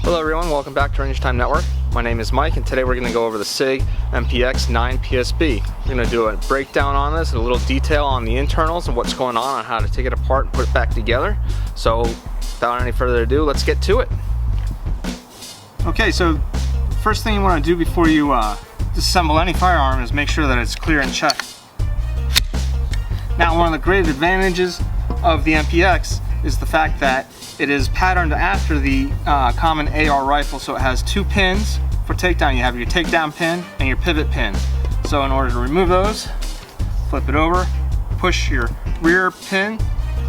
Hello everyone, welcome back to Range Time Network. My name is Mike and today we're going to go over the SIG MPX 9 PSB. We're going to do a breakdown on this, a little detail on the internals and what's going on how to take it apart and put it back together. So without any further ado, let's get to it. Okay, so first thing you want to do before you disassemble any firearm is make sure that it's clear and checked. Now, one of the great advantages of the MPX is the fact that it is patterned after the common AR rifle, so it has two pins for takedown. You have your takedown pin and your pivot pin. So in order to remove those, flip it over, push your rear pin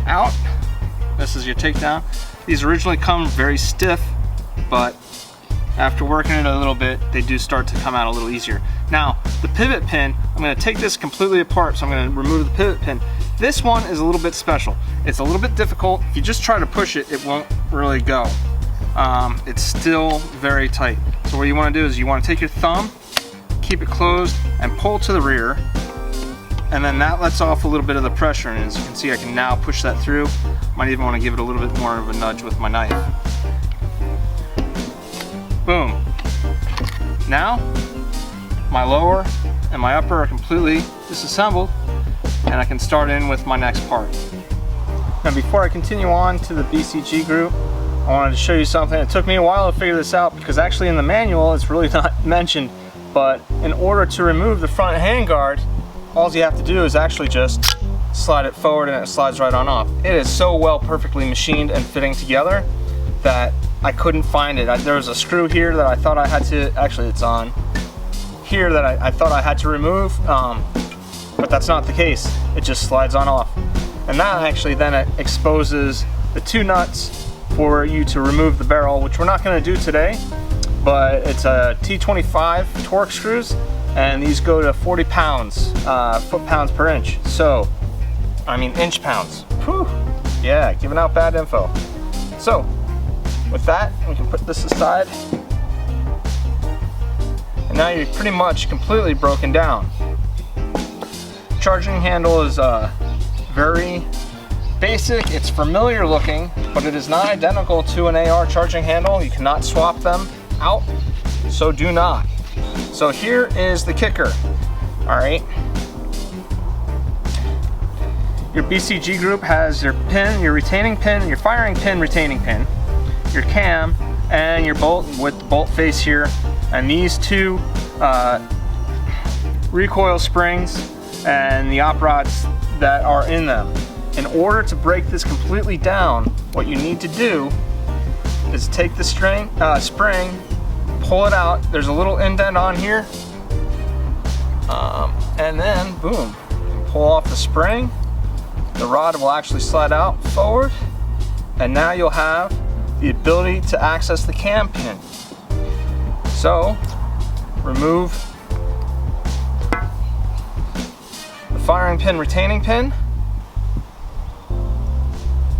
out. This is your takedown. These originally come very stiff, but after working it a little bit, they do start to come out a little easier. Now, the pivot pin, I'm going to take this completely apart, so I'm going to remove the pivot pin. This one is a little bit special. It's a little bit difficult. If you just try to push it, it won't really go. It's still very tight. So what you want to do is you want to take your thumb, keep it closed, and pull to the rear. And then that lets off a little bit of the pressure. And as you can see, I can now push that through. Might even want to give it a little bit more of a nudge with my knife. Boom. Now, my lower and my upper are completely disassembled, and I can start in with my next part. Now, before I continue on to the BCG group, I wanted to show you something. It took me a while to figure this out because actually in the manual it's really not mentioned, but in order to remove the front handguard, all you have to do is actually just slide it forward and it slides right on off. It is so well perfectly machined and fitting together that I couldn't find it. There was a screw here that I thought I had to, actually it's on here, that I thought I had to remove, but that's not the case. It just slides on off. And that actually then it exposes the two nuts for you to remove the barrel, which we're not going to do today, but it's a T25 torque screws, and these go to 40 pounds, foot-pounds per inch. So, I mean inch pounds. Whew. Yeah, giving out bad info. So, with that, we can put this aside. And now you're pretty much completely broken down. Charging handle is very basic. It's familiar looking, but it is not identical to an AR charging handle. You cannot swap them out, so do not. So here is the kicker. All right. Your BCG group has your pin, your retaining pin, your firing pin, retaining pin, your cam, and your bolt with the bolt face here, and these two recoil springs and the op rods that are in them. In order to break this completely down, what you need to do is take the spring, pull it out. There's a little indent on here, and then boom, pull off the spring. The rod will actually slide out forward, and now you'll have the ability to access the cam pin. So, remove the firing pin, retaining pin,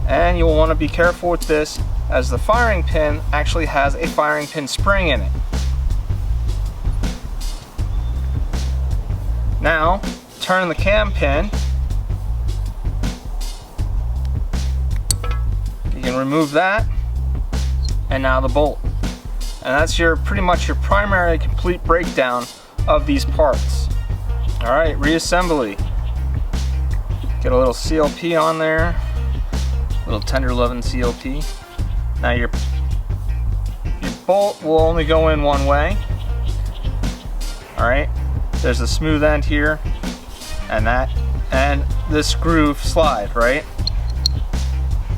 and you'll want to be careful with this as the firing pin actually has a firing pin spring in it. Now, turn the cam pin. You can remove that, and now the bolt. And that's pretty much your primary complete breakdown of these parts. All right, reassembly. Get a little CLP on there, a little tender loving CLP. Now your bolt will only go in one way. All right, there's a smooth end here, and this groove slide, right?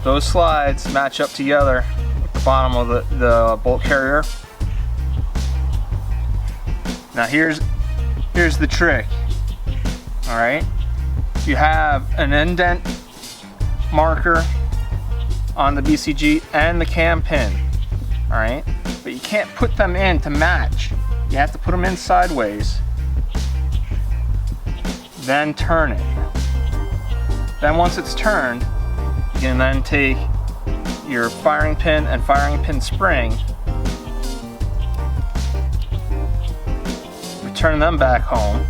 Those slides match up together with the bottom of the bolt carrier. Now here's the trick. All right, you have an indent marker on the BCG and the cam pin. All right, but you can't put them in to match. You have to put them in sideways, then turn it. Then once it's turned, you can then take your firing pin and firing pin spring, return them back home,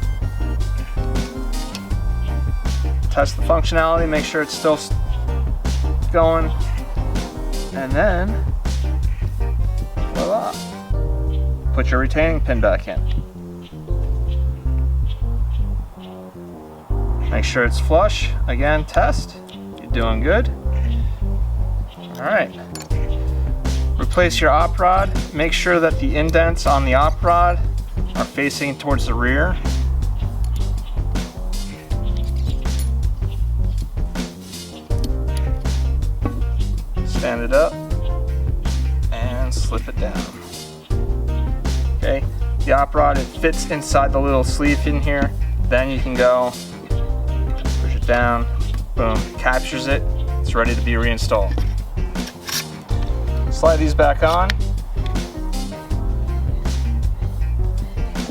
test the functionality, make sure it's still going, and then Voila. Put your retaining pin back in. Make sure it's flush. Again, test. You're doing good. Alright. Replace your op rod. Make sure that the indents on the op rod are facing towards the rear. Stand it up and slip it down. Okay, the op rod, it fits inside the little sleeve in here. Then you can go, push it down, boom, captures it. It's ready to be reinstalled. Slide these back on,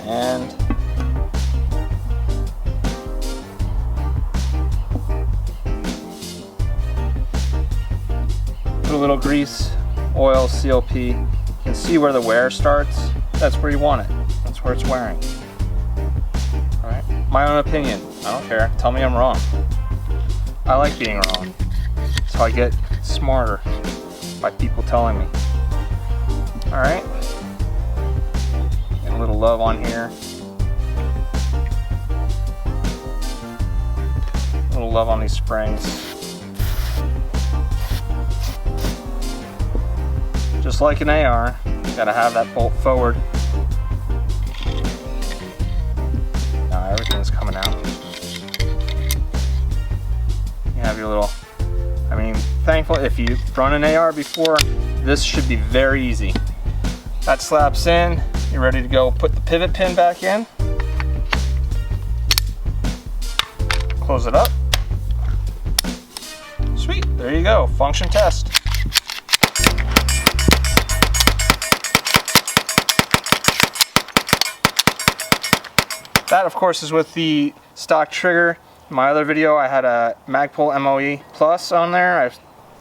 and put a little grease, oil, CLP. You can see where the wear starts. That's where you want it. That's where it's wearing. All right, my own opinion. I don't care. Tell me I'm wrong. I like being wrong. That's how I get smarter, by people telling me. All right. Get a little love on here. A little love on these springs. Just like an AR, you gotta have that bolt forward. Now everything's coming out. You have your little, I mean, thankful if you've run an AR before, this should be very easy. That slaps in, you're ready to go put the pivot pin back in. Close it up. Sweet, there you go, function test. That, of course, is with the stock trigger. In my other video, I had a Magpul MOE Plus on there. I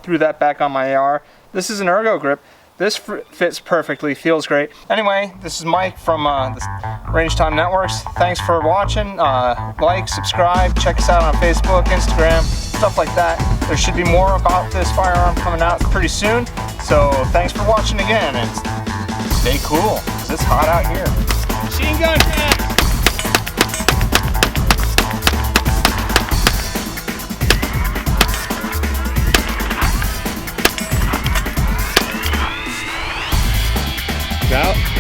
threw that back on my AR. This is an ergo grip. This fits perfectly, feels great. Anyway, this is Mike from the Range Time Networks. Thanks for watching. Like, subscribe, check us out on Facebook, Instagram, stuff like that. There should be more about this firearm coming out pretty soon. So thanks for watching again, and stay cool, 'cause it's hot out here. Machine gun fans! Out.